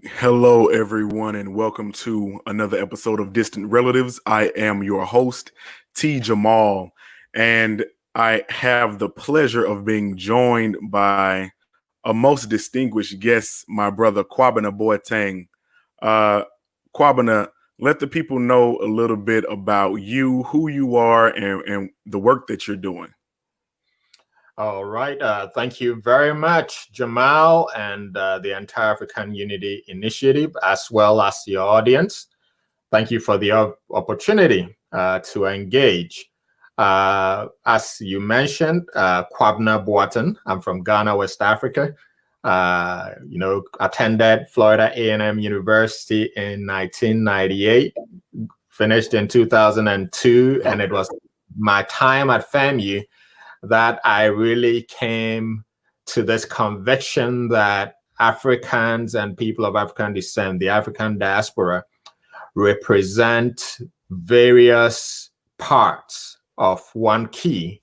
Hello, everyone, and welcome to another episode of Distant Relatives. I am your host, T. Jamal, and I have the pleasure of being joined by a most distinguished guest, my brother Kwabena Boateng. Kwabena, let the people know a little bit about you, who you are, and the work that you're doing. All right. Thank you very much, Jamal, and the entire Afrikan Unity Initiative, as well as your audience. Thank you for the opportunity to engage. As you mentioned, Kwabena Boateng. I'm from Ghana, West Africa. Attended Florida A&M University in 1998, finished in 2002, and it was my time at FAMU that I really came to this conviction that Africans and people of African descent, the African diaspora, represent various parts of one key,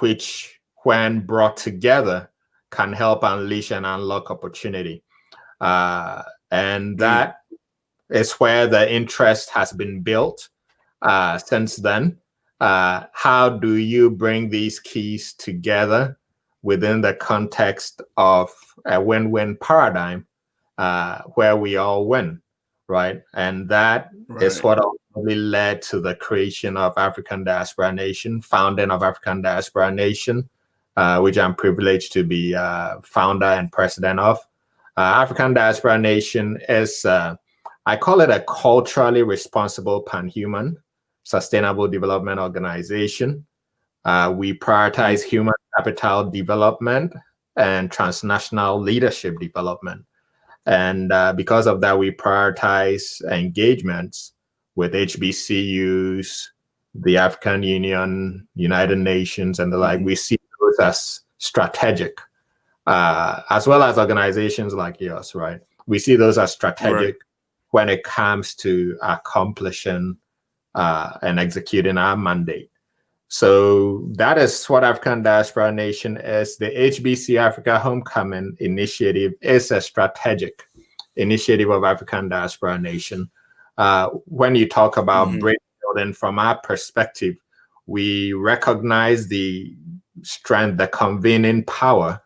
which, when brought together, can help unleash and unlock opportunity. And that is where the interest has been built since then. How do you bring these keys together within the context of a win-win paradigm where we all win, right? And that is what ultimately led to the creation of African Diaspora Nation, founding of African Diaspora Nation, which I'm privileged to be founder and president of. African Diaspora Nation is, I call it a culturally responsible pan-human sustainable development organization. We prioritize human capital development and transnational leadership development. And because of that, we prioritize engagements with HBCUs, the African Union, United Nations, and the like. We see those as strategic, as well as organizations like yours, right? We see those as strategic when it comes to accomplishing and executing our mandate. So that is what African Diaspora Nation is. The HBC Africa Homecoming Initiative is a strategic initiative of African Diaspora Nation. When you talk about bridge building, from our perspective, we recognize the strength, the convening power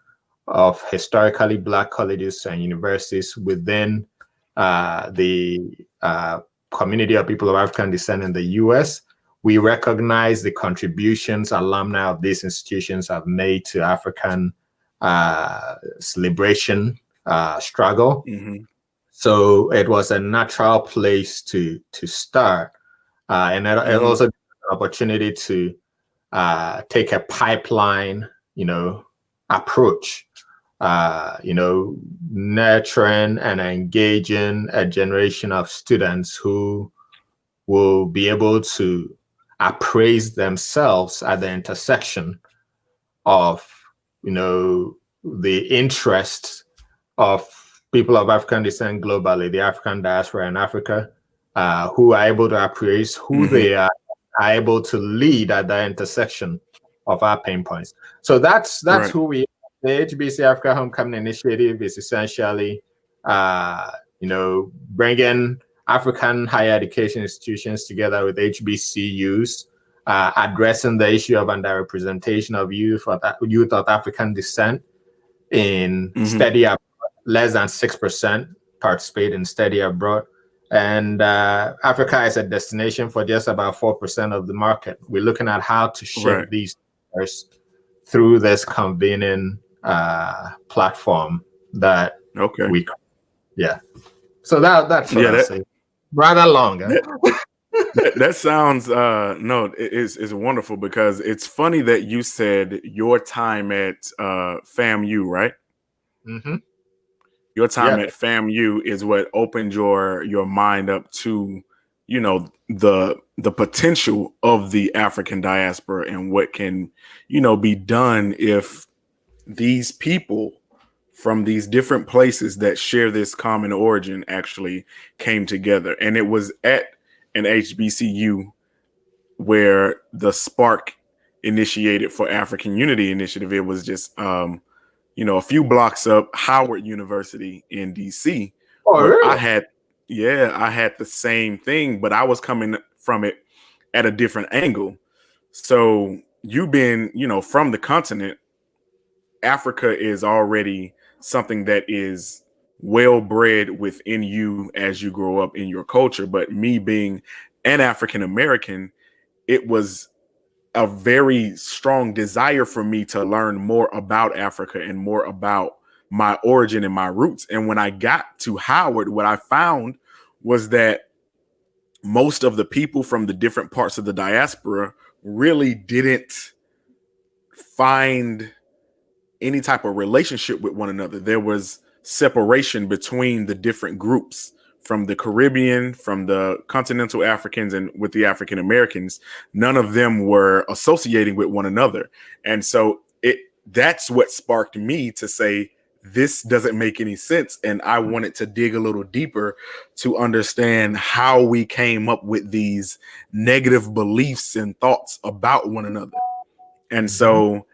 of historically Black colleges and universities within the community of people of African descent in the US. We recognize the contributions alumni of these institutions have made to African liberation struggle. So it was a natural place to start. And it also an opportunity to take a pipeline, approach, nurturing and engaging a generation of students who will be able to appraise themselves at the intersection of, the interests of people of African descent globally, the African diaspora in Africa, who are able to appraise who they are able to lead at the intersection of our pain points. So that's who we are. The HBC Africa Homecoming Initiative is essentially, bringing African higher education institutions together with HBCUs, addressing the issue of underrepresentation of youth of African descent in study abroad. Less than 6% participate in study abroad. And Africa is a destination for just about 4% of the market. We're looking at how to shift these numbers through this convening platform that we, So that's what I say. Rather long. That sounds it's wonderful, because it's funny that you said your time at FAMU, right? Your time at FAMU is what opened your mind up to, the potential of the African diaspora and what can, be done if these people from these different places that share this common origin actually came together. And it was at an HBCU where the spark initiated for Afrikan Unity Initiative. It was just a few blocks up, Howard University in DC. Oh, But really? I had the same thing, but I was coming from it at a different angle. So you being, from the continent, Africa is already something that is well bred within you as you grow up in your culture. But me being an African American, it was a very strong desire for me to learn more about Africa and more about my origin and my roots. And when I got to Howard, what I found was that most of the people from the different parts of the diaspora really didn't find any type of relationship with one another. There was separation between the different groups, from the Caribbean, from the continental Africans, and with the African Americans. None of them were associating with one another. And so that's what sparked me to say, this doesn't make any sense. And I wanted to dig a little deeper to understand how we came up with these negative beliefs and thoughts about one another. And so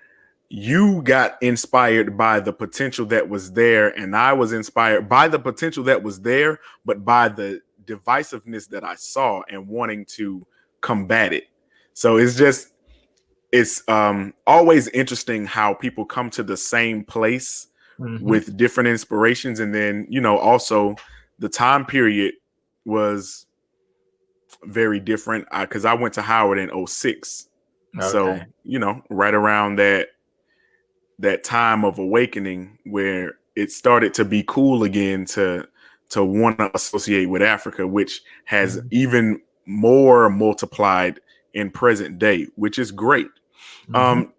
you got inspired by the potential that was there, and I was inspired by the potential that was there, but by the divisiveness that I saw and wanting to combat it. So it's always interesting how people come to the same place with different inspirations. And then, also the time period was very different because I went to Howard in 2006. Okay. So, right around that time of awakening where it started to be cool again to want to associate with Africa, which has even more multiplied in present day, which is great.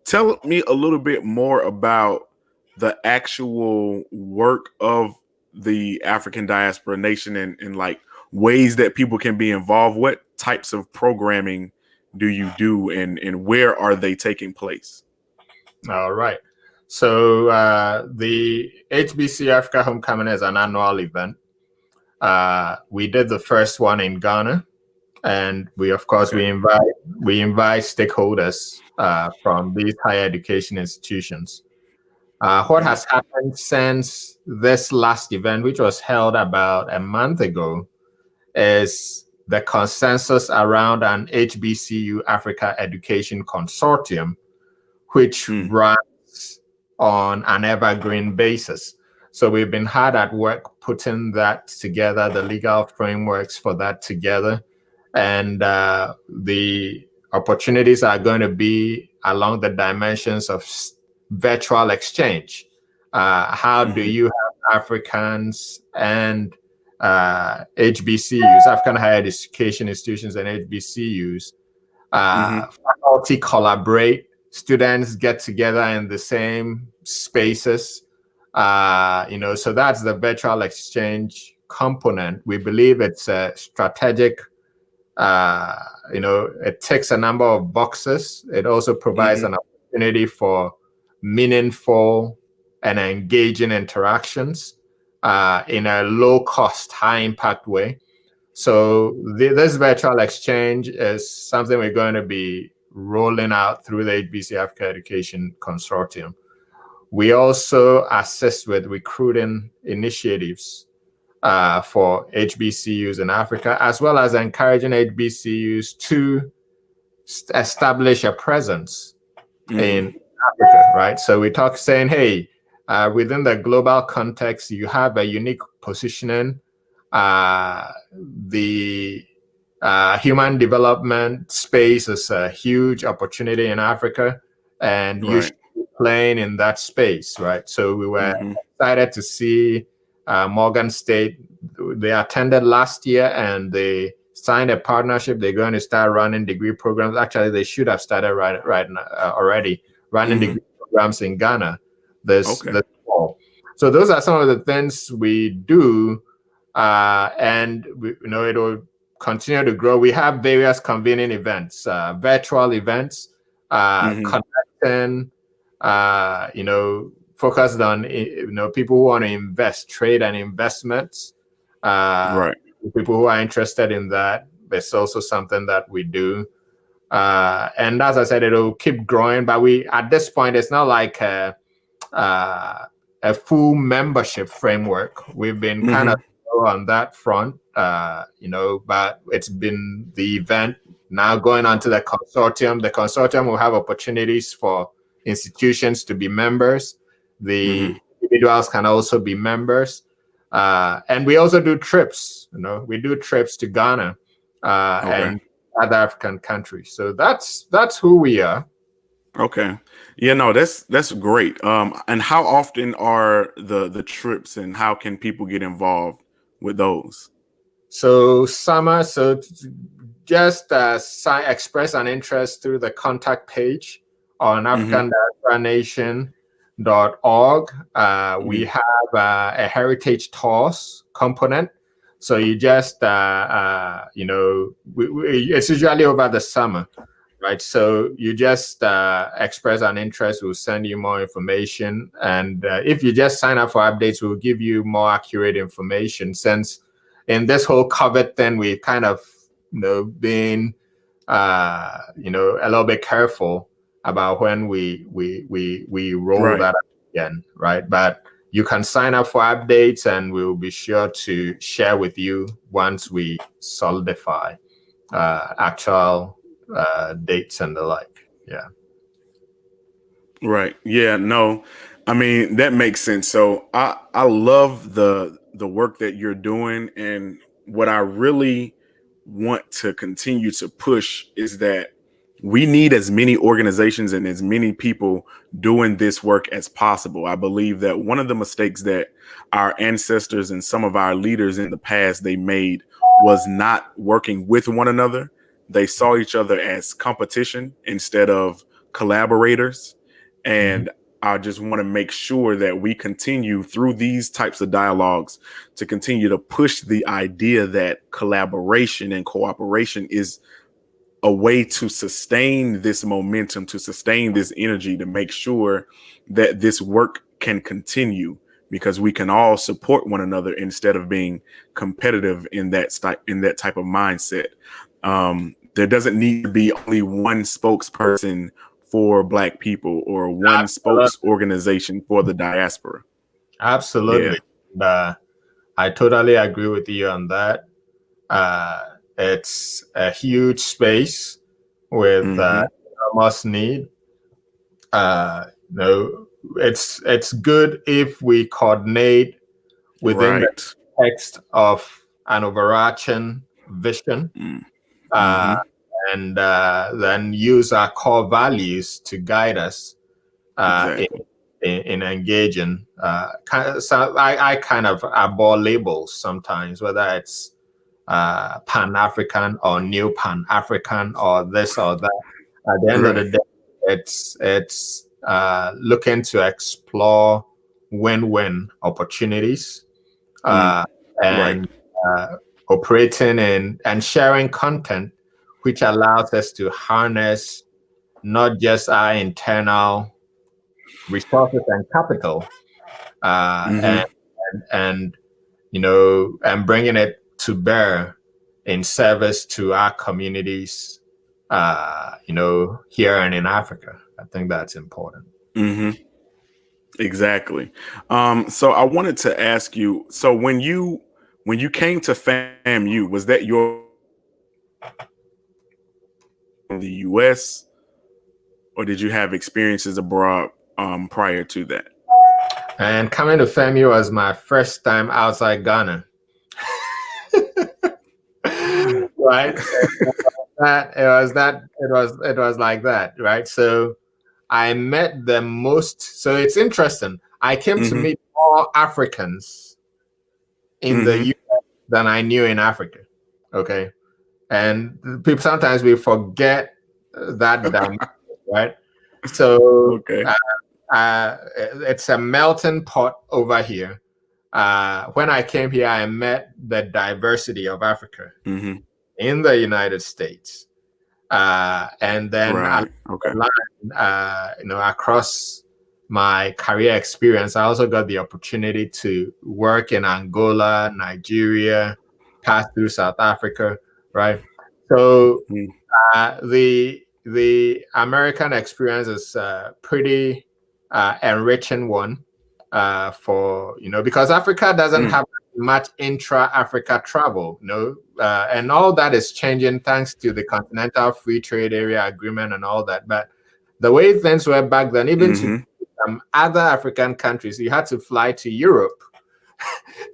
Tell me a little bit more about the actual work of the African Diaspora Nation and like ways that people can be involved. What types of programming do you do, and where are they taking place? All right. So the HBC Africa Homecoming is an annual event. We did the first one in Ghana, and we invite stakeholders from these higher education institutions. What has happened since this last event, which was held about a month ago, is the consensus around an HBCU Africa Education Consortium, which runs on an evergreen basis. So we've been hard at work putting that together, the legal frameworks for that together. And the opportunities are going to be along the dimensions of virtual exchange. How do you have Africans and HBCUs, African higher education institutions and HBCUs, faculty collaborate, students get together in the same spaces, so that's the virtual exchange component. We believe it's a strategic, it ticks a number of boxes. It also provides an opportunity for meaningful and engaging interactions in a low cost, high impact way. So this virtual exchange is something we're going to be rolling out through the HBC Africa Education Consortium. We also assist with recruiting initiatives for HBCUs in Africa, as well as encouraging HBCUs to establish a presence in Africa, right? So we talk saying, hey, within the global context, you have a unique positioning. The human development space is a huge opportunity in Africa, and you should be playing in that space, right? So we were excited to see Morgan State. They attended last year and they signed a partnership. They're going to start running degree programs. Actually, they should have started right now, already running degree programs in Ghana this fall. So those are some of the things we do, and it will continue to grow. We have various convening events, virtual events, connecting, focused on people who want to invest, trade and investments. People who are interested in that. It's also something that we do. And as I said, it'll keep growing. But at this point, it's not like a full membership framework. We've been kind of slow on that front, but it's been the event now going on to the consortium. The consortium will have opportunities for institutions to be members. The individuals can also be members. And we also do trips, we do trips to Ghana and other African countries. So that's who we are. Okay. Yeah, no, that's great. And how often are the trips, and how can people get involved with those? So summer, just express an interest through the contact page on Afrikan Diaspora Nation.org. We have a heritage tours component. So you just, it's usually over the summer, right? So you just express an interest, we'll send you more information. And if you just sign up for updates, we'll give you more accurate information, since in this whole COVID thing, we've kind of, being, a little bit careful about when we roll that up again, right? But you can sign up for updates, and we'll be sure to share with you once we solidify actual dates and the like. Yeah. Right. Yeah. No, I mean, that makes sense. So I love the work that you're doing, and what I really want to continue to push is that we need as many organizations and as many people doing this work as possible. I believe that one of the mistakes that our ancestors and some of our leaders in the past they made was not working with one another. They saw each other as competition instead of collaborators. And I just want to make sure that we continue through these types of dialogues to continue to push the idea that collaboration and cooperation is a way to sustain this momentum, to sustain this energy, to make sure that this work can continue, because we can all support one another instead of being competitive in that type of mindset. There doesn't need to be only one spokesperson for Black people or one spokes organization for the diaspora. Absolutely. Yeah. I totally agree with you on that. It's a huge space with enormous need. It's good if we coordinate within the text of an overarching vision. And then use our core values to guide us in engaging. So I kind of abhor labels sometimes, whether it's Pan-African or New Pan-African or this or that. At the end of the day, it's looking to explore win-win opportunities and operating and sharing content which allows us to harness not just our internal resources and capital, and bringing it to bear in service to our communities, here and in Africa. I think that's important. Exactly. So I wanted to ask you, so when you came to FAMU, was that your in the US, or did you have experiences abroad prior to that? And coming to FAMU was my first time outside Ghana. Right? It was like that, right? So I met so it's interesting. I came to meet more Africans in the US than I knew in Africa. Okay. And people, sometimes we forget that dynamic, right? So it's a melting pot over here. When I came here, I met the diversity of Africa in the United States. And then across my career experience, I also got the opportunity to work in Angola, Nigeria, pass through South Africa, right? So the American experience is pretty enriching one for, because Africa doesn't have much intra-Africa travel, and all that is changing thanks to the Continental Free Trade Area Agreement and all that. But the way things were back then, even to other African countries, you had to fly to Europe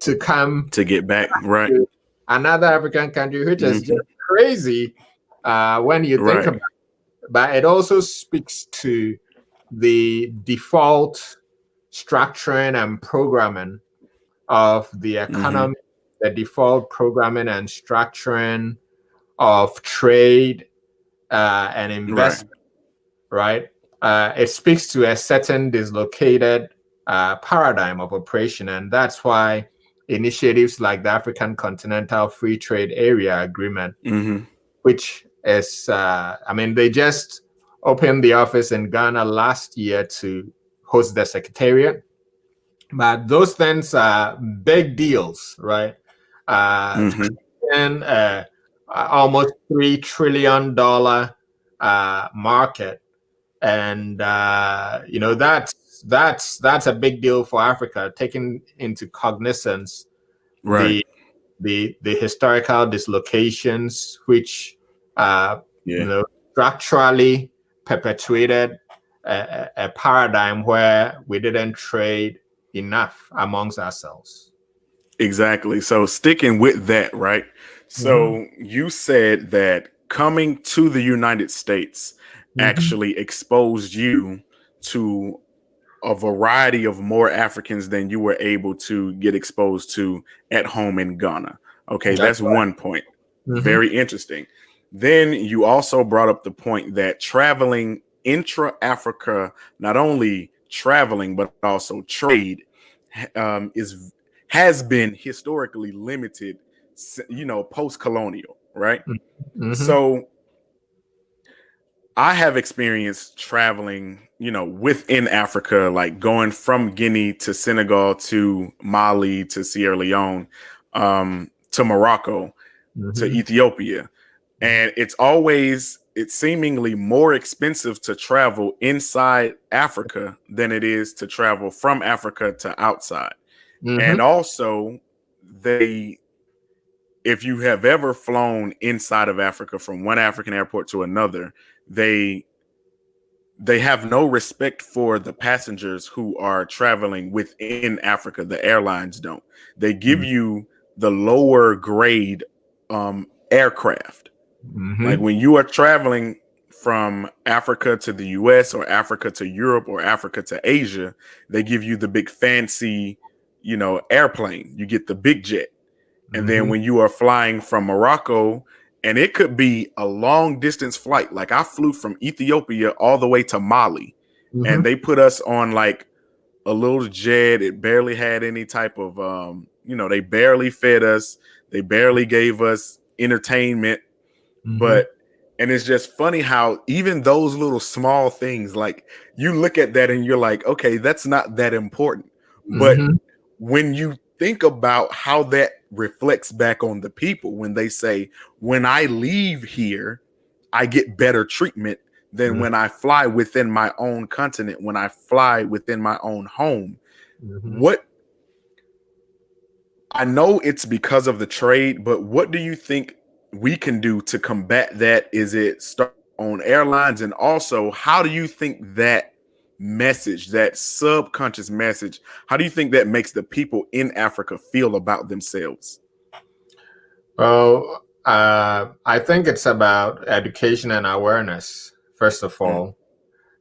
to come to get back, right? To another African country, which is just crazy when you think about it. But it also speaks to the default structuring and programming of the economy, the default programming and structuring of trade and investment, right? It speaks to a certain dislocated paradigm of operation, and that's why initiatives like the African Continental Free Trade Area Agreement, which is, they just opened the office in Ghana last year to host the secretariat. But those things are big deals, right? And almost $3 trillion market, and that's a big deal for Africa, taking into cognizance the historical dislocations which structurally perpetuated a paradigm where we didn't trade enough amongst ourselves. Exactly. So sticking with that, right? So you said that coming to the United States actually exposed you to a variety of more Africans than you were able to get exposed to at home in Ghana. Okay, that's right. One point. Very interesting. Then you also brought up the point that traveling intra-Africa, not only traveling, but also trade, has been historically limited, post-colonial, right? So I have experienced traveling, within Africa, like going from Guinea to Senegal to Mali to Sierra Leone, to Morocco, to Ethiopia. And it's seemingly more expensive to travel inside Africa than it is to travel from Africa to outside. And also, if you have ever flown inside of Africa from one African airport to another, they have no respect for the passengers who are traveling within Africa. The airlines don't. They give you the lower grade aircraft. Like when you are traveling from Africa to the US or Africa to Europe or Africa to Asia, they give you the big fancy, airplane. You get the big jet. And then when you are flying from Morocco, and it could be a long distance flight. Like I flew from Ethiopia all the way to Mali, and they put us on like a little jet. It barely had any type of, they barely fed us. They barely gave us entertainment. And it's just funny how even those little small things, like you look at that and you're like, okay, that's not that important. But when you think about how that reflects back on the people, when they say, when I leave here, I get better treatment than when I fly within my own continent, when I fly within my own home. What I know it's because of the trade, but what do you think we can do to combat that? Is it start on airlines? And also, how do you think that message, that subconscious message, how do you think that makes the people in Africa feel about themselves? Well, I think it's about education and awareness, first of all,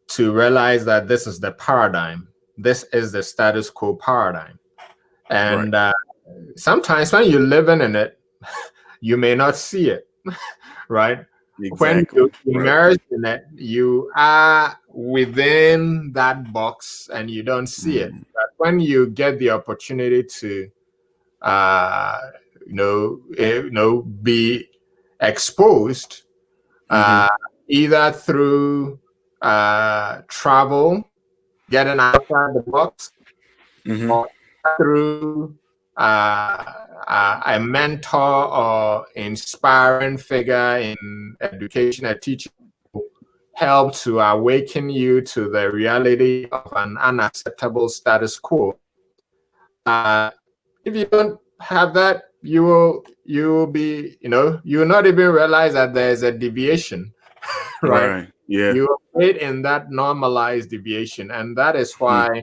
to realize that this is the paradigm. This is the status quo paradigm. And sometimes when you're living in it, you may not see it, right? When you immerse in it, you are within that box and you don't see it. But when you get the opportunity to, be exposed, either through travel, getting outside the box, or through a mentor or inspiring figure in education, a teacher help to awaken you to the reality of an unacceptable status quo. If you don't have that, you will be, you will not even realize that there is a deviation, right? Yeah. You operate in that normalized deviation, and that is why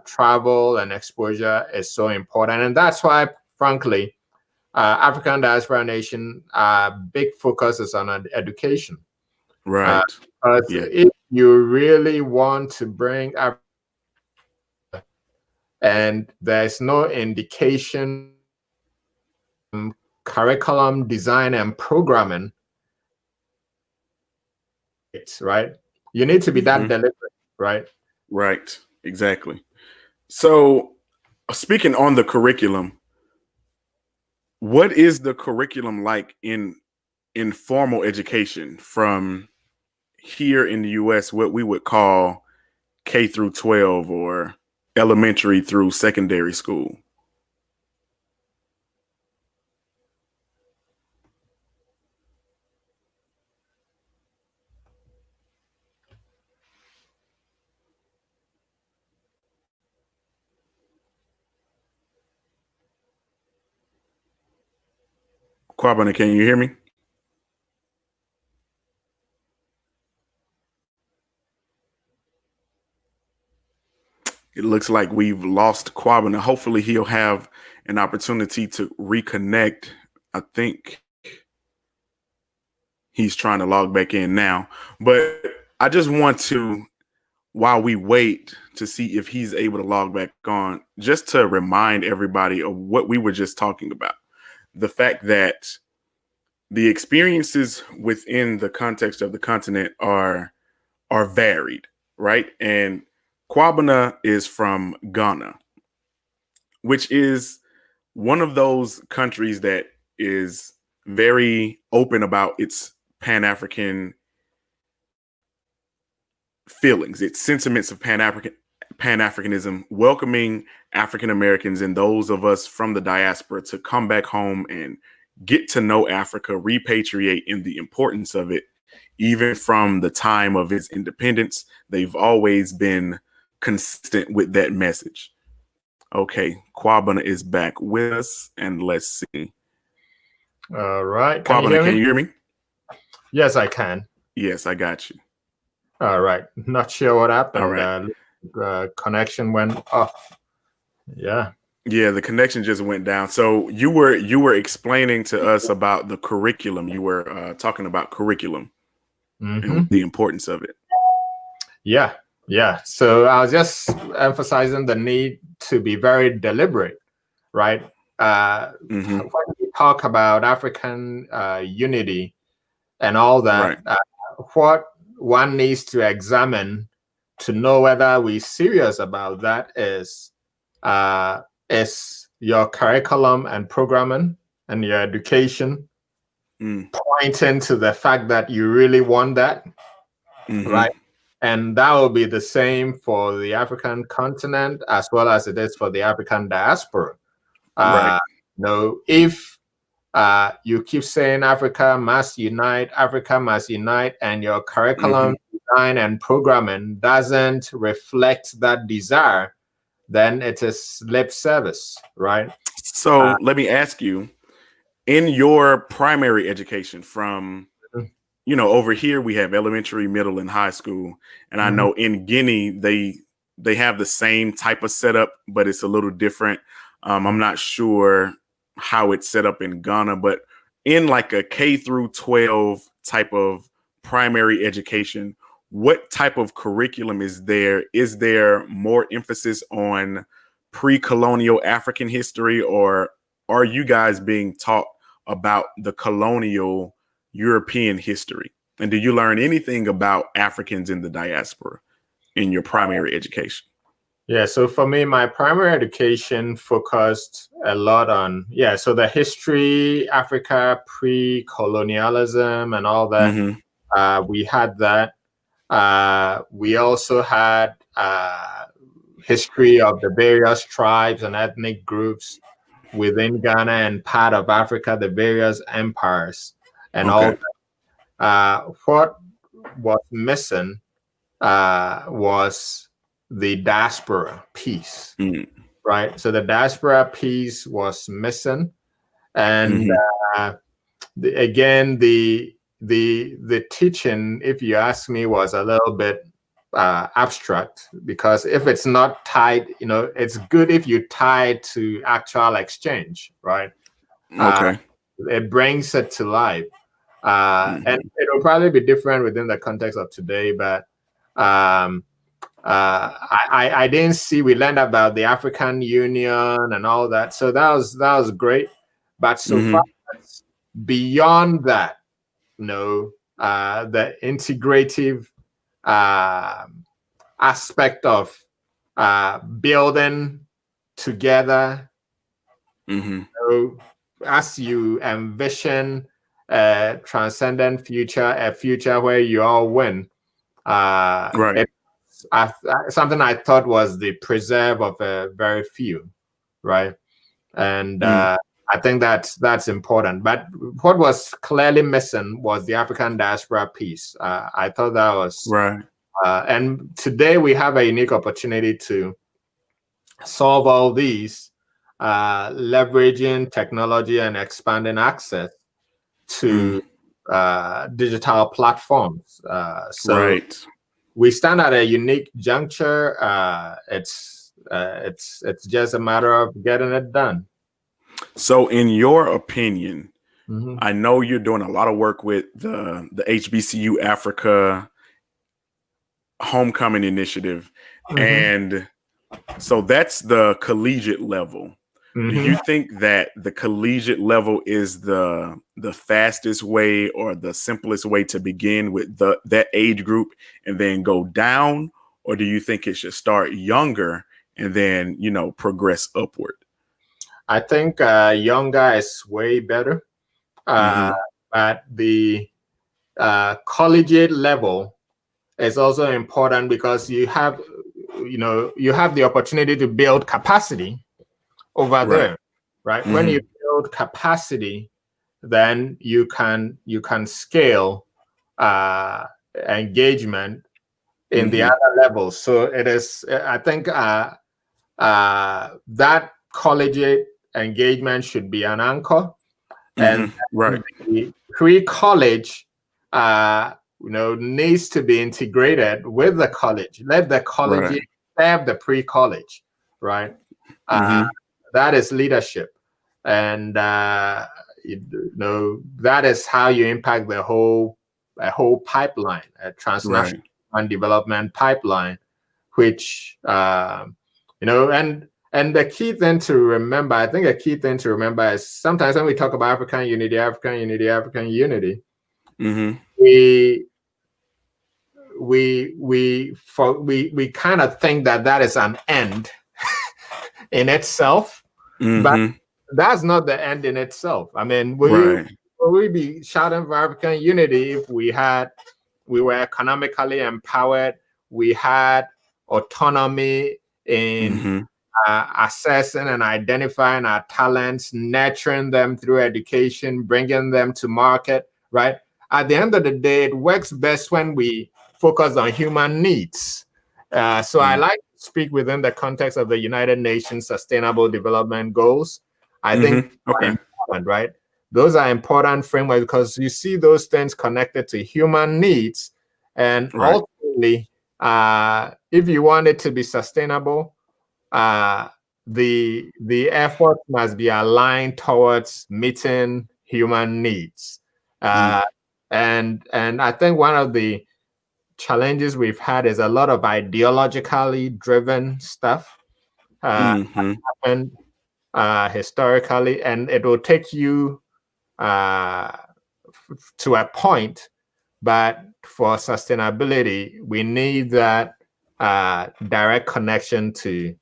travel and exposure is so important. And that's why, frankly, African Diaspora Nation, big focus is on education. Right. Because if you really want to bring up, and there's no indication, curriculum design and programming, right? You need to be that deliberate, right? Right. Exactly. So, speaking on the curriculum, what is the curriculum like in formal education from here in the US, what we would call K through 12 or elementary through secondary school? Kwabena, can you hear me? It looks like we've lost Kwabena. Hopefully he'll have an opportunity to reconnect. I think he's trying to log back in now. But I just want to, while we wait to see if he's able to log back on, just to remind everybody of what we were just talking about. The fact that the experiences within the context of the continent are varied, right? And Kwabena is from Ghana, which is one of those countries that is very open about its Pan-African feelings, its sentiments of Pan-Africanism, welcoming African Americans and those of us from the diaspora to come back home and get to know Africa, repatriate in the importance of it. Even from the time of its independence, they've always been consistent with that message. Okay, Kwabena is back with us, and let's see. All right. Kwabena, can you hear me? Yes, I can. Yes, I got you. All right. Not sure what happened. All right. Connection went off. Yeah. Yeah, the connection just went down. So you were explaining to us about the curriculum. You were talking about curriculum and the importance of it. Yeah. So I was just emphasizing the need to be very deliberate, right? When we talk about African unity and all that, right. What one needs to examine to know whether we're serious about that is your curriculum and programming and your education pointing to the fact that you really want that, right? And that will be the same for the African continent as well as it is for the African diaspora. Right. If you keep saying Africa must unite, and your curriculum design and programming doesn't reflect that desire, then it is lip service, right? So let me ask you, in your primary education from, over here we have elementary, middle, and high school. And I know in Guinea, they have the same type of setup, but it's a little different. I'm not sure how it's set up in Ghana, but in like a K through 12 type of primary education, what type of curriculum is there? Is there more emphasis on pre-colonial African history, or are you guys being taught about the colonial European history? And do you learn anything about Africans in the diaspora in your primary education? Yeah, so for me, my primary education focused a lot on, so the history, Africa, pre-colonialism and all that. We had that. We also had history of the various tribes and ethnic groups within Ghana and part of Africa, the various empires and all that. What was missing was the diaspora piece, right? So the diaspora piece was missing, and again, the teaching, if you ask me, was a little bit abstract, because if it's not tied, it's good if you tie to actual exchange, right? Okay. It brings it to life. And it'll probably be different within the context of today, but I didn't see, we learned about the African Union and all that. So that was great. But so far beyond that, the integrative aspect of building together, as you envision a transcendent future, a future where you all win. Right. Something I thought was the preserve of a very few, right? And I think that's important. But what was clearly missing was the African diaspora piece. I thought that was right. And today we have a unique opportunity to solve all these, leveraging technology and expanding access to digital platforms. So we stand at a unique juncture. It's just a matter of getting it done. So in your opinion, I know you're doing a lot of work with the HBCU Africa Homecoming Initiative. And so that's the collegiate level. Do you think that the collegiate level is the fastest way or the simplest way to begin with that age group and then go down? Or do you think it should start younger and then, progress upward? I think younger is way better. But the collegiate level is also important because you have the opportunity to build capacity over there, right? When you build capacity, then you can scale engagement in the other levels. So it is, I think that collegiate engagement should be an anchor, and the pre-college needs to be integrated with the college. Let the college serve the pre-college, right? That is leadership, and that is how you impact a whole pipeline, a transnational development pipeline, which and the key thing to remember, I think a key thing to remember is sometimes when we talk about African unity, we kind of think that is an end in itself, but that's not the end in itself. I mean, will we be shouting for African unity if we were economically empowered, we had autonomy in assessing and identifying our talents, nurturing them through education, bringing them to market, right? At the end of the day, it works best when we focus on human needs. So I like to speak within the context of the United Nations Sustainable Development Goals. I think important, right? Those are important frameworks because you see those things connected to human needs. And ultimately, if you want it to be sustainable, the effort must be aligned towards meeting human needs. And I think one of the challenges we've had is a lot of ideologically driven stuff happened historically, and it will take you to a point, but for sustainability, we need that direct connection to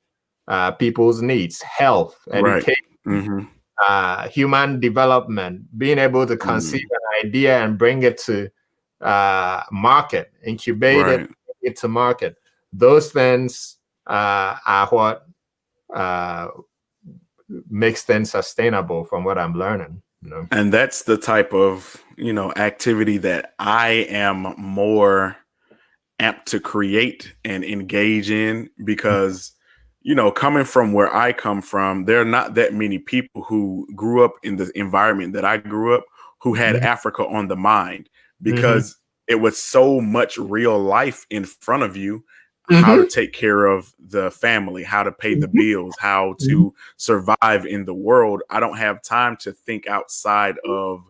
people's needs, health, education, human development, being able to conceive an idea and bring it to market, incubate it, bring it to market. Those things are what makes things sustainable from what I'm learning. No. And that's the type of, activity that I am more amped to create and engage in because, coming from where I come from, there are not that many people who grew up in the environment that I grew up who had Africa on the mind because it was so much real life in front of you. How to take care of the family, how to pay the bills, how to survive in the world. I don't have time to think outside of,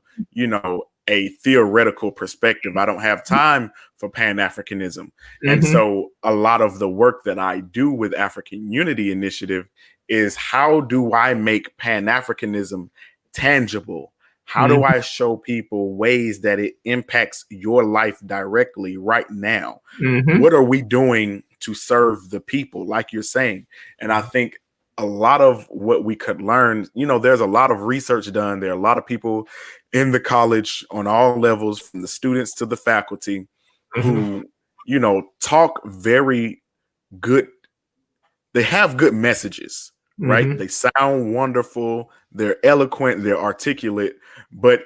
a theoretical perspective. I don't have time for Pan-Africanism. And so a lot of the work that I do with Afrikan Unity Initiative is how do I make Pan-Africanism tangible? How do I show people ways that it impacts your life directly right now? What are we doing to serve the people, like you're saying? And I think a lot of what we could learn, there's a lot of research done. There are a lot of people in the college on all levels, from the students to the faculty, who, talk very good. They have good messages, right? They sound wonderful. They're eloquent. They're articulate, but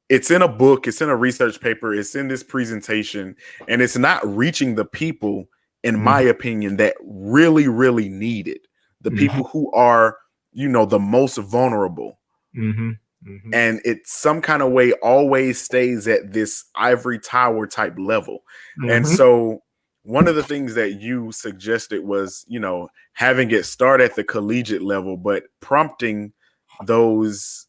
it's in a book, it's in a research paper, it's in this presentation, and it's not reaching the people, in my opinion, that really, really need it. The people who are, the most vulnerable. And it some kind of way always stays at this ivory tower type level. And so one of the things that you suggested was, having it start at the collegiate level, but prompting those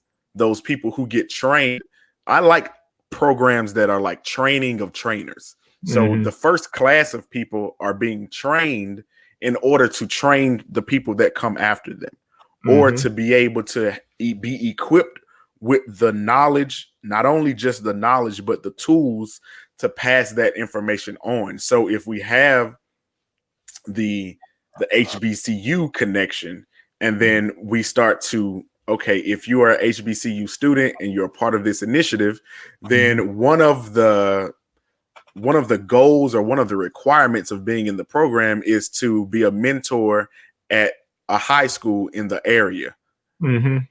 people who get trained. I like programs that are like training of trainers. So the first class of people are being trained in order to train the people that come after them, or to be able to be equipped with the knowledge, not only just the knowledge, but the tools to pass that information on. So if we have the HBCU connection, and then we start to, okay, if you are an HBCU student and you're a part of this initiative, then one of the goals or one of the requirements of being in the program is to be a mentor at a high school in the area,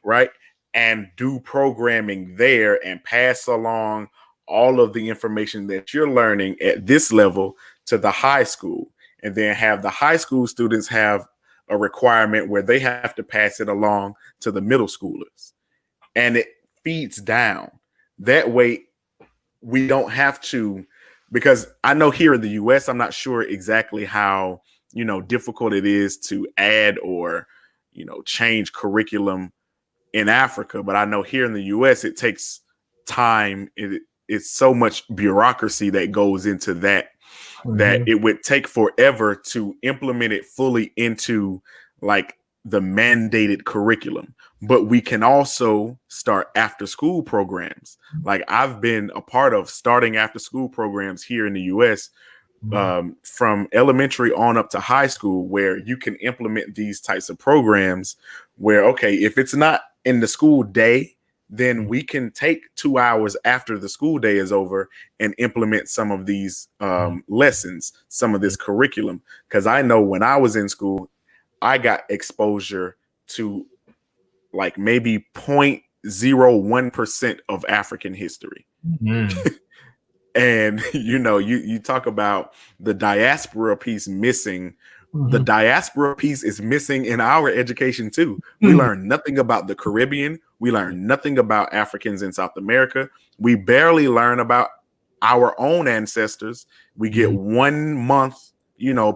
right? And do programming there and pass along all of the information that you're learning at this level to the high school, and then have the high school students have a requirement where they have to pass it along to the middle schoolers, and it feeds down. That way we don't have to, because I know here in the US, I'm not sure exactly how, difficult it is to add or, change curriculum in Africa, but I know here in the US, it takes time. It's so much bureaucracy that goes into that, that it would take forever to implement it fully into like the mandated curriculum. But we can also start after school programs. Like I've been a part of starting after school programs here in the US, from elementary on up to high school, where you can implement these types of programs where, okay, if it's not in the school day, then we can take 2 hours after the school day is over and implement some of these lessons, some of this curriculum. Because I know when I was in school, I got exposure to like maybe 0.01% of African history. And, you talk about the diaspora piece missing. The diaspora piece is missing in our education too. We learn nothing about the Caribbean. We learn nothing about Africans in South America. We barely learn about our own ancestors. We get 1 month,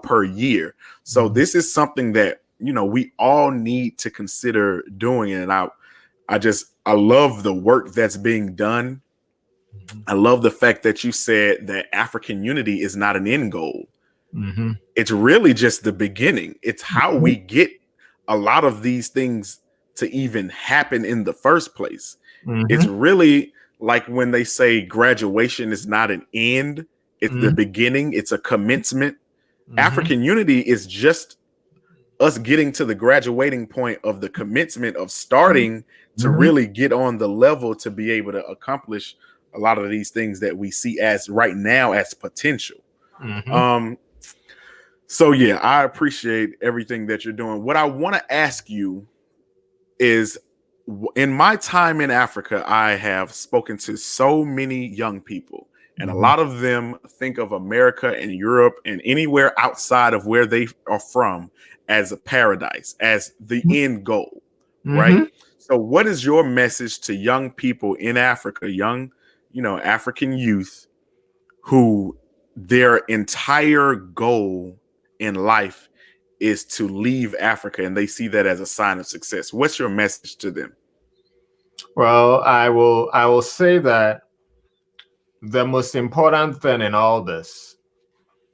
per year. So this is something that, we all need to consider doing. And I love the work that's being done. I love the fact that you said that Afrikan unity is not an end goal. It's really just the beginning. It's how we get a lot of these things to even happen in the first place. It's really like when they say graduation is not an end, it's the beginning, it's a commencement. Afrikan unity is just us getting to the graduating point of the commencement of starting to really get on the level to be able to accomplish a lot of these things that we see as right now as potential. So yeah, I appreciate everything that you're doing. What I want to ask you is, in my time in Africa, I have spoken to so many young people, and a Mhm. lot of them think of America and Europe and anywhere outside of where they are from as a paradise, as the end goal, right? Mhm. So, what is your message to young people in Africa, young, African youth who their entire goal in life is to leave Africa and they see that as a sign of success? What's your message to them? Well, I will say that the most important thing in all this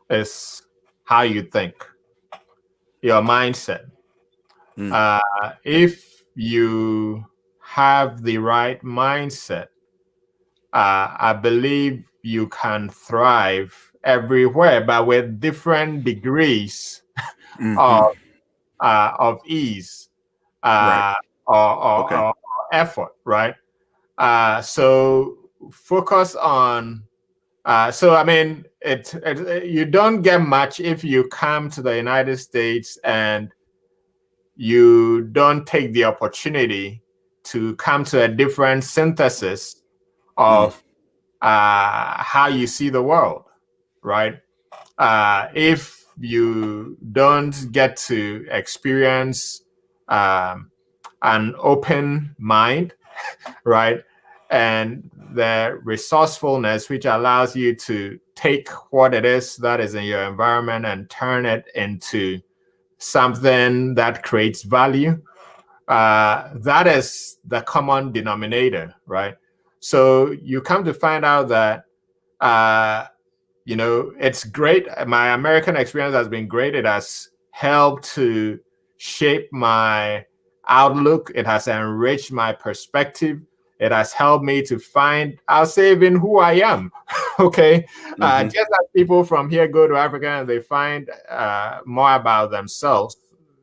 is how you think, your mindset. Mm. If you have the right mindset, I believe you can thrive everywhere, but with different degrees of Mm-hmm. ease Right. Okay. or effort, right? So focus on. So I mean, you don't get much if you come to the United States and you don't take the opportunity to come to a different synthesis Mm. of how you see the world, right? If you don't get to experience an open mind, right? And the resourcefulness, which allows you to take what it is that is in your environment and turn it into something that creates value. That is the common denominator, right? So you come to find out that, it's great. My American experience has been great. It has helped to shape my outlook. It has enriched my perspective. It has helped me to find, I'll say, even who I am. Okay. Mm-hmm. Just as people from here go to Africa and they find more about themselves,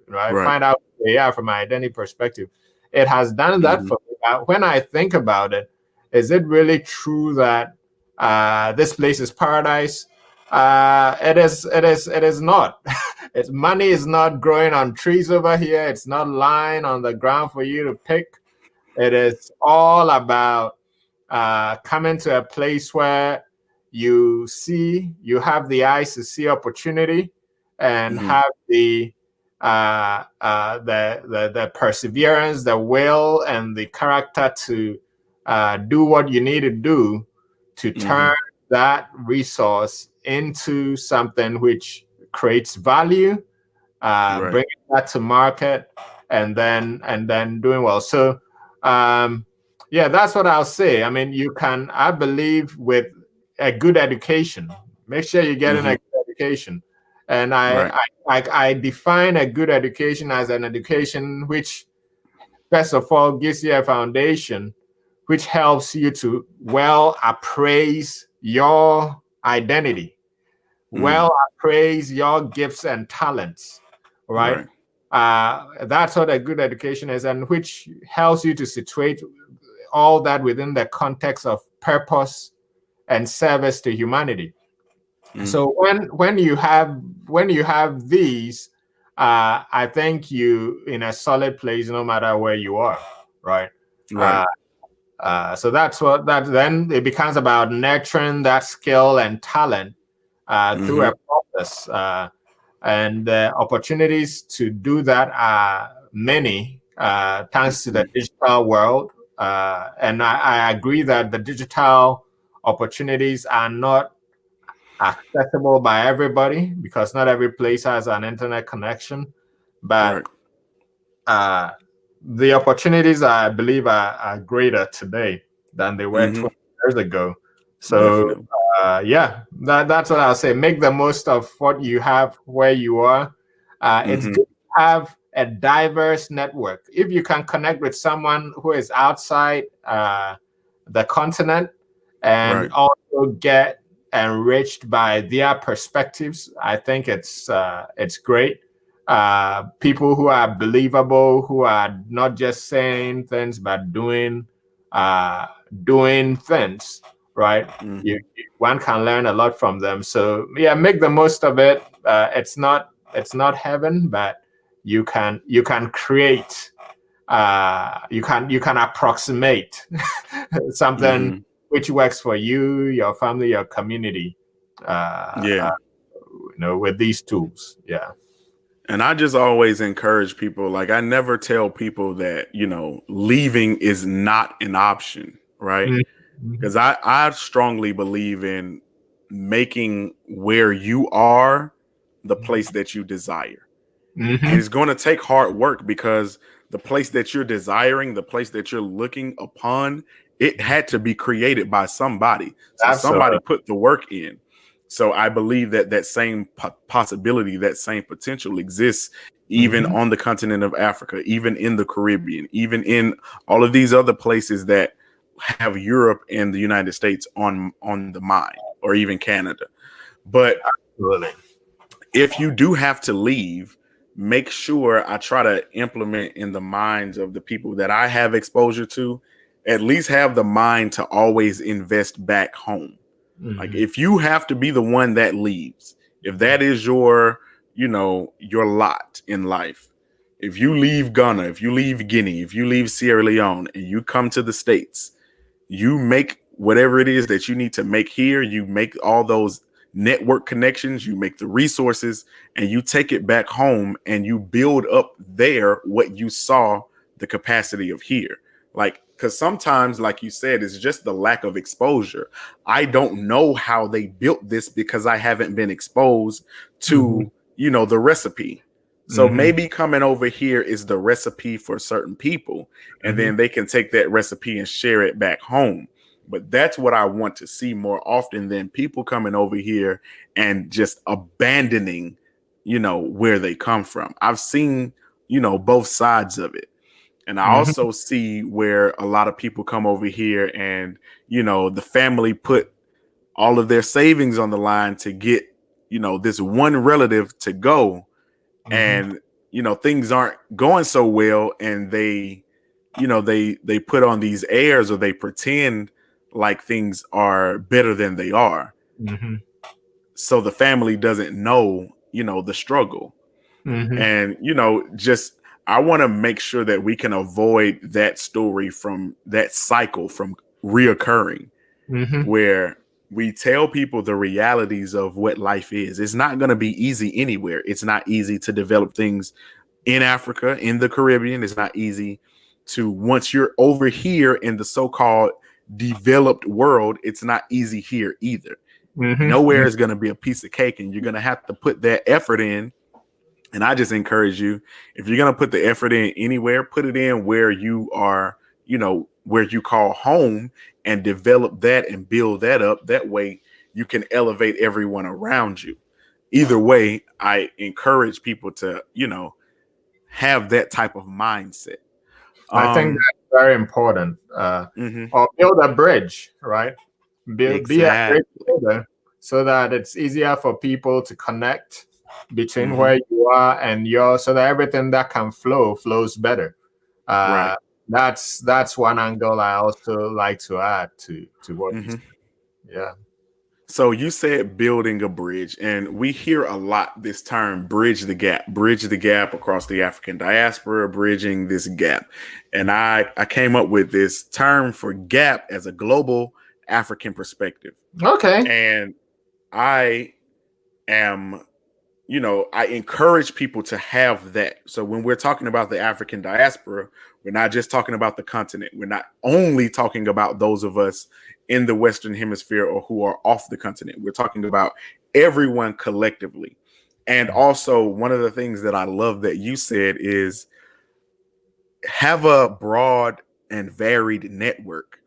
right? Right. Find out who they are from my identity perspective. It has done that Mm-hmm. for me. When I think about it, is it really true that this place is paradise? It is. It is. It is not. Its money is not growing on trees over here. It's not lying on the ground for you to pick. It is all about coming to a place where you have the eyes to see opportunity and Mm-hmm. have the perseverance, the will, and the character to do what you need to do to turn that resource into something which creates value, Right. bringing that to market, and then doing well. So, yeah, that's what I'll say. I mean, I believe, with a good education, make sure you're getting Mm-hmm. a good education. And Right. I define a good education as an education which, first of all, gives you a foundation which helps you to well appraise your identity, well appraise your gifts and talents, right? Right. That's what a good education is, and which helps you to situate all that within the context of purpose and service to humanity. So when you have these, I think you in a solid place no matter where you are, right? Right. So that's what that then it becomes about nurturing that skill and talent through a process, and the opportunities to do that are many, thanks to the digital world. And I agree that the digital opportunities are not accessible by everybody because not every place has an internet connection. But Right. the opportunities, I believe, are greater today than they were 20 years ago. So, Definitely. yeah, that's what I'll say. Make the most of what you have where you are. It's good to have a diverse network. If you can connect with someone who is outside the continent and Right. also get enriched by their perspectives, I think it's great. People who are believable, who are not just saying things but doing things, right? One can learn a lot from them. So yeah, make the most of it. It's not heaven, but you can create you can approximate something which works for you, your family, your community. With these tools. Yeah. And I just always encourage people, like I never tell people that, leaving is not an option, right? Because I strongly believe in making where you are the place that you desire. And it's going to take hard work, because the place that you're desiring, the place that you're looking upon, it had to be created by somebody. So somebody put the work in. So I believe that same possibility, that same potential exists even on the continent of Africa, even in the Caribbean, even in all of these other places that have Europe and the United States on the mind, or even Canada. But if you do have to leave, make sure I try to implement in the minds of the people that I have exposure to, at least have the mind to always invest back home. Like if you have to be the one that leaves, if that is your lot in life, if you leave Ghana, if you leave Guinea, if you leave Sierra Leone and you come to the States, you make whatever it is that you need to make here, you make all those network connections, you make the resources, and you take it back home and you build up there what you saw the capacity of here. Like, because sometimes, like you said, it's just the lack of exposure. I don't know how they built this because I haven't been exposed to, the recipe. So maybe coming over here is the recipe for certain people, and then they can take that recipe and share it back home. But that's what I want to see more often than people coming over here and just abandoning, where they come from. I've seen, both sides of it. And I also see where a lot of people come over here and, the family put all of their savings on the line to get, this one relative to go. And, things aren't going so well. And they put on these airs, or they pretend like things are better than they are. So the family doesn't know, the struggle. And, I want to make sure that we can avoid that story, from that cycle from reoccurring, where we tell people the realities of what life is. It's not going to be easy anywhere. It's not easy to develop things in Africa, in the Caribbean. It's not easy to, once you're over here in the so-called developed world, it's not easy here either. Nowhere is going to be a piece of cake, and you're going to have to put that effort in. And I just encourage you, if you're going to put the effort in anywhere, put it in where you are, where you call home, and develop that and build that up. That way you can elevate everyone around you. Either way, I encourage people to, have that type of mindset. I think that's very important. Or build a bridge, right? Be a bridge builder, so that it's easier for people to connect between where you are and so that everything that can flows better. Right. That's one angle I also like to add to what you said. Yeah. So you said building a bridge, and we hear a lot this term, bridge the gap across the African diaspora, bridging this gap. And I came up with this term for gap as a global African perspective. Okay. And I am, I encourage people to have that. So when we're talking about the African diaspora, we're not just talking about the continent. We're not only talking about those of us in the Western Hemisphere or who are off the continent. We're talking about everyone collectively. And also, one of the things that I love that you said is have a broad and varied network,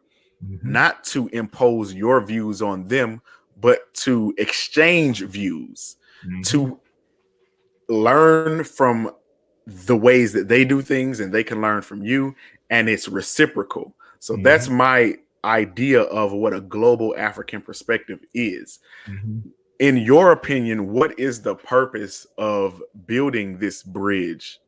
not to impose your views on them, but to exchange views, to learn from the ways that they do things, and they can learn from you, and it's reciprocal. So that's my idea of what a global African perspective is. In your opinion, what is the purpose of building this bridge?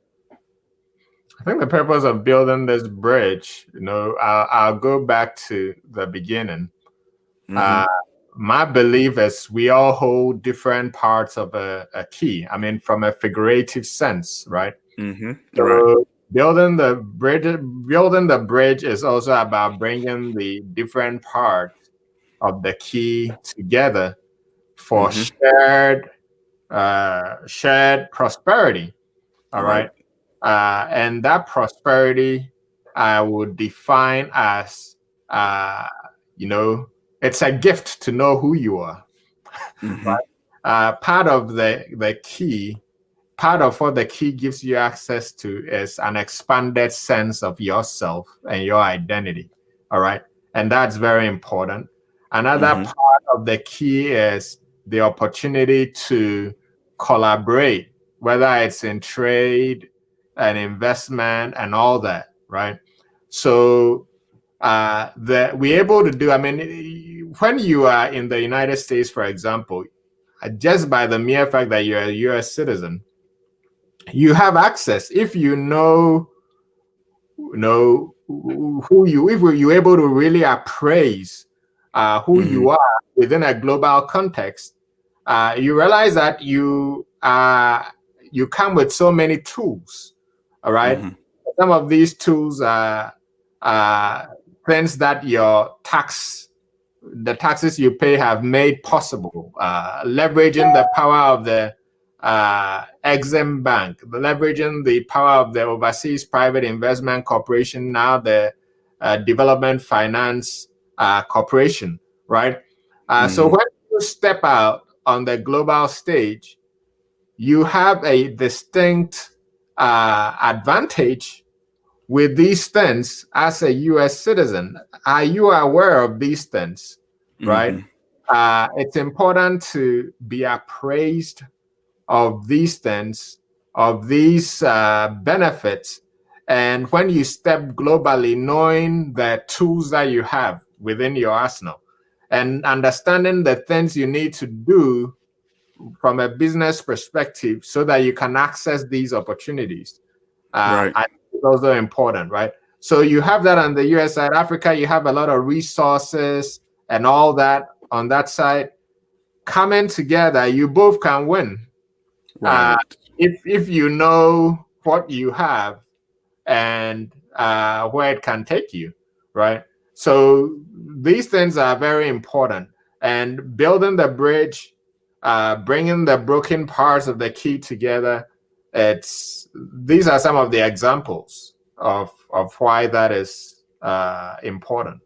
I think the purpose of building this bridge, I'll go back to the beginning. My belief is we all hold different parts of a key. I mean, from a figurative sense, right? Right. building the bridge is also about bringing the different parts of the key together for shared prosperity. All right. And that prosperity I would define as it's a gift to know who you are. Right? Part of the key, part of what the key gives you access to is an expanded sense of yourself and your identity. All right. And that's very important. Another part of the key is the opportunity to collaborate, whether it's in trade and investment and all that, right? So we're able to do, I mean, when you are in the United States, for example, just by the mere fact that you're a US citizen, you have access. If you know who you're able to really appraise who you are within a global context, you realize that you come with so many tools. All right. Some of these tools are things that the taxes you pay have made possible, leveraging the power of the Exim Bank, leveraging the power of the Overseas Private Investment Corporation, now the Development Finance Corporation, right? So when you step out on the global stage, you have a distinct advantage with these things as a U.S. citizen. Are you aware of these things, right? It's important to be appraised of these things, of these benefits. And when you step globally, knowing the tools that you have within your arsenal and understanding the things you need to do from a business perspective so that you can access these opportunities, I think it's also important, right? So you have that on the US side. Africa, you have a lot of resources and all that on that side. Coming together, you both can win. If you know what you have and where it can take you, right? So these things are very important. And building the bridge, bringing the broken parts of the key together, these are some of the examples of why that is important.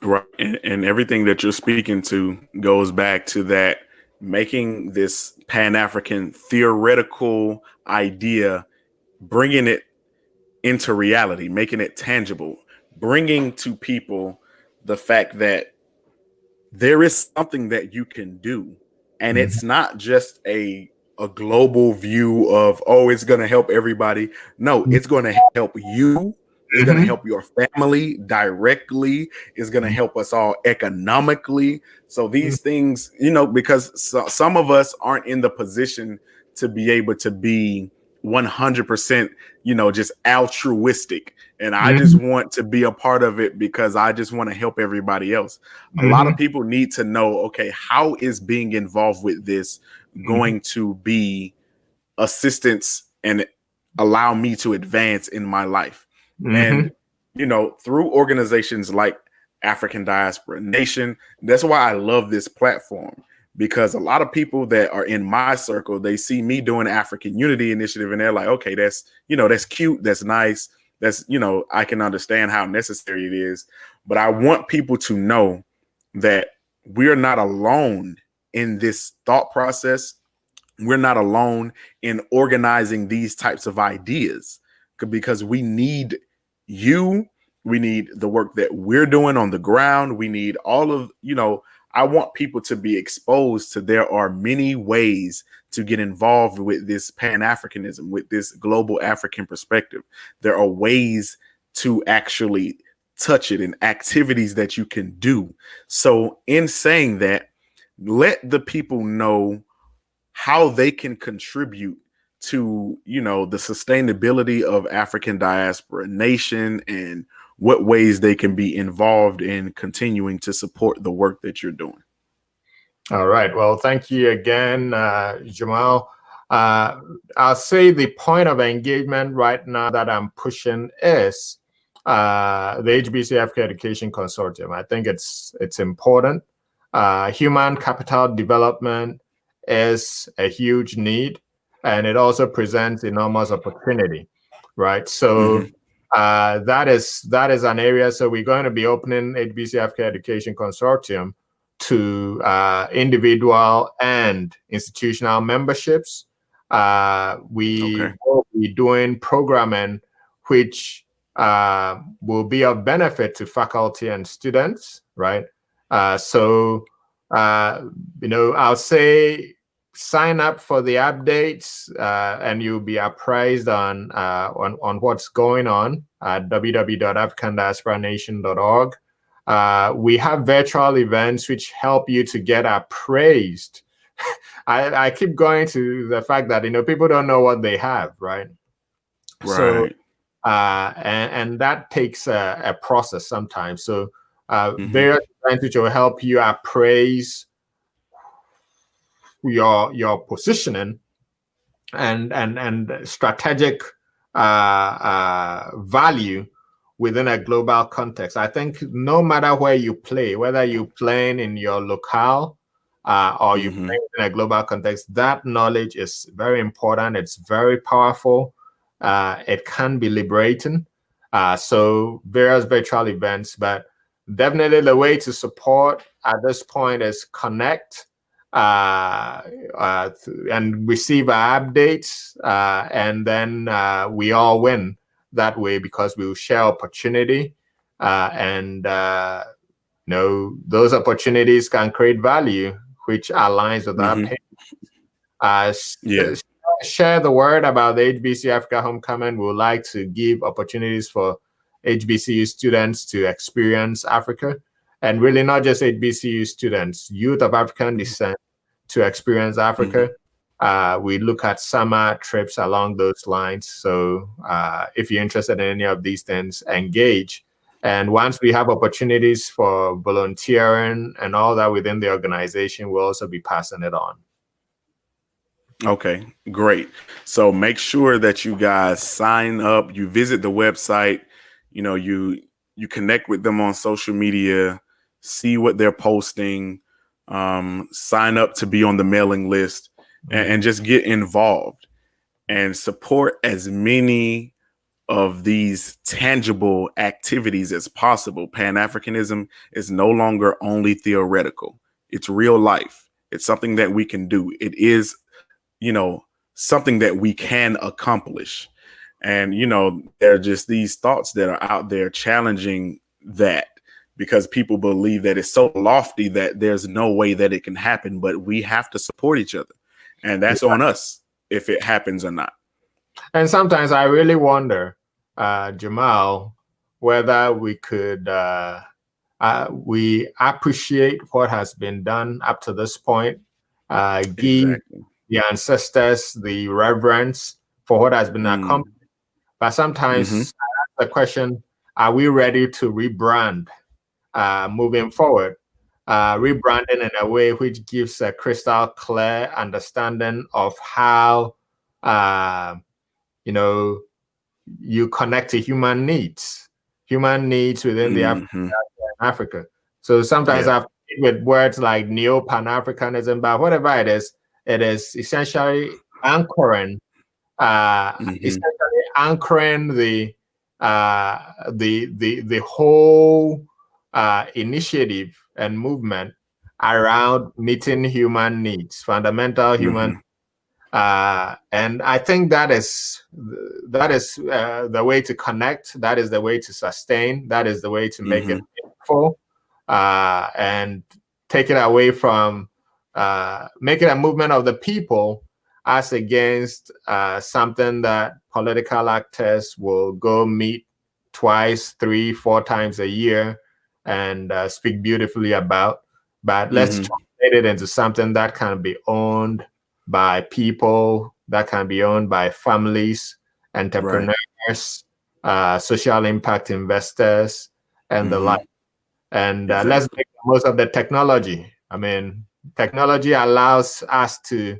Right. And everything that you're speaking to goes back to that, making this Pan-African theoretical idea, bringing it into reality, making it tangible, bringing to people the fact that there is something that you can do. And it's not just a global view of, oh, it's going to help everybody. No, it's going to help you. It's going to help your family directly. It's going to help us all economically. So these things, because some of us aren't in the position to be able to be 100%, just altruistic. And I just want to be a part of it because I just want to help everybody else. A lot of people need to know, okay, how is being involved with this going to be assistance and allow me to advance in my life? And, through organizations like Afrikan Diaspora Nation, that's why I love this platform, because a lot of people that are in my circle, they see me doing Afrikan Unity Initiative and they're like, okay, that's cute. That's nice. That's, I can understand how necessary it is. But I want people to know that we're not alone in this thought process. We're not alone in organizing these types of ideas, because we need you. We need the work that we're doing on the ground. We need all of, I want people to be exposed to there are many ways to get involved with this Pan-Africanism, with this global African perspective. There are ways to actually touch it and activities that you can do. So in saying that, let the people know how they can contribute to, the sustainability of Afrikan Diaspora Nation and what ways they can be involved in continuing to support the work that you're doing. All right. Well, thank you again, Jamal. I'll say the point of engagement right now that I'm pushing is the HBC Africa Education Consortium. I think it's important. Human capital development is a huge need, and it also presents enormous opportunity, right? So that is an area. So we're going to be opening HBC Africa Education Consortium to individual and institutional memberships. We will be doing programming which will be of benefit to faculty and students, right? So I'll say sign up for the updates, and you'll be apprised on what's going on at www.africandiasporanation.org. We have virtual events which help you to get appraised. I keep going to the fact that people don't know what they have, right? So and that takes a process sometimes. So various events which will help you appraise your positioning and strategic value within a global context. I think no matter where you play, whether you're playing in your locale or you play in a global context, that knowledge is very important. It's very powerful. It can be liberating. So various virtual events, but definitely the way to support at this point is connect and receive our updates, and then we all win that way because we will share opportunity, and those opportunities can create value which aligns with our pay. Share the word about the HBC Africa Homecoming. We would like to give opportunities for HBCU students to experience Africa, and really not just HBCU students, youth of African descent to experience Africa. We look at summer trips along those lines. So if you're interested in any of these things, engage. And once we have opportunities for volunteering and all that within the organization, we'll also be passing it on. Okay, great. So make sure that you guys sign up, you visit the website, you connect with them on social media, see what they're posting, sign up to be on the mailing list, and just get involved and support as many of these tangible activities as possible. Pan-Africanism is no longer only theoretical. It's real life. It's something that we can do. It is something that we can accomplish. And, there are just these thoughts that are out there challenging that, because people believe that it's so lofty that there's no way that it can happen, but we have to support each other. And that's on us if it happens or not. And sometimes I really wonder, Jamal, whether we could, we appreciate what has been done up to this point, give the ancestors the reverence for what has been accomplished. But sometimes I ask the question, are we ready to rebrand moving forward? Rebranding in a way which gives a crystal clear understanding of how you connect to human needs within the Africa. So sometimes I've with words like neo-Pan-Africanism, but whatever it is essentially anchoring, the whole initiative and movement around meeting human needs, fundamental human. And I think that is the way to connect. That is the way to sustain. That is the way to make it meaningful, and take it away from make it a movement of the people as against something that political actors will go meet twice, 3, 4 times a year and speak beautifully about. But let's translate it into something that can be owned by people, that can be owned by families, entrepreneurs, social impact investors, and the like. And let's make the most of the technology. I mean, technology allows us to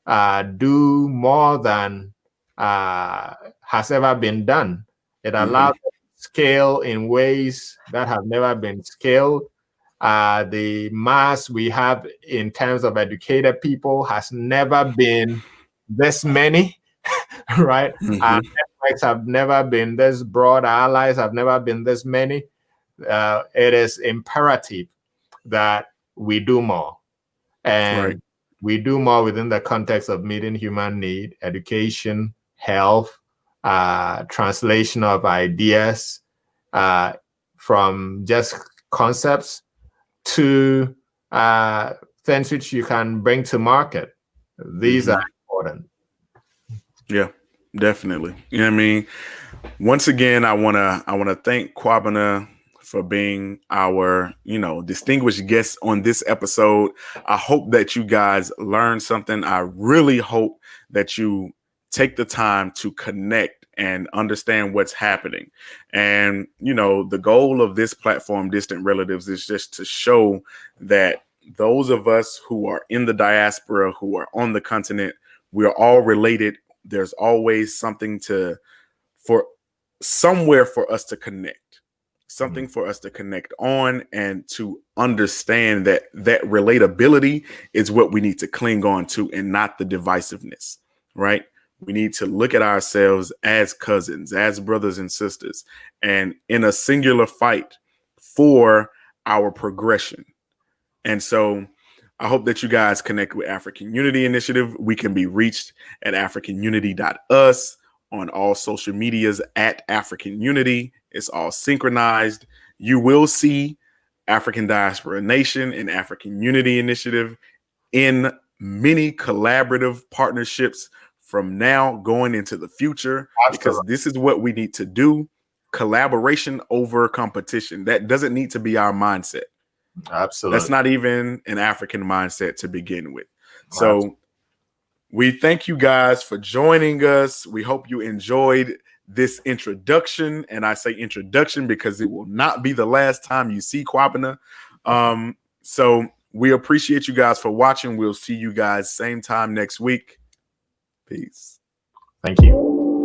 do more than has ever been done. It allows us to scale in ways that have never been scaled. The mass we have in terms of educated people has never been this many, right? Our networks have never been this broad. Our allies have never been this many. It is imperative that we do more. And we do more within the context of meeting human need, education, health, translation of ideas from just concepts to things which you can bring to market. These are important. Yeah, definitely. You know what I mean? Once again, I wanna thank Kwabena for being our, distinguished guest on this episode. I hope that you guys learned something. I really hope that you take the time to connect and understand what's happening. And, the goal of this platform, Distant Relatives, is just to show that those of us who are in the diaspora, who are on the continent, we're all related. There's always something somewhere for us to connect, something for us to connect on, and to understand that relatability is what we need to cling on to, and not the divisiveness, right? We need to look at ourselves as cousins, as brothers and sisters, and in a singular fight for our progression. And so I hope that you guys connect with Afrikan Unity Initiative. We can be reached at africanunity.us, on all social medias at Afrikan Unity. It's all synchronized. You will see African Diaspora Nation and Afrikan Unity Initiative in many collaborative partnerships from now going into the future. Absolutely. Because this is what we need to do. Collaboration over competition. That doesn't need to be our mindset. Absolutely. That's not even an African mindset to begin with. So we thank you guys for joining us. We hope you enjoyed this introduction. And I say introduction because it will not be the last time you see Kwabena. So we appreciate you guys for watching. We'll see you guys same time next week. Peace. Thank you.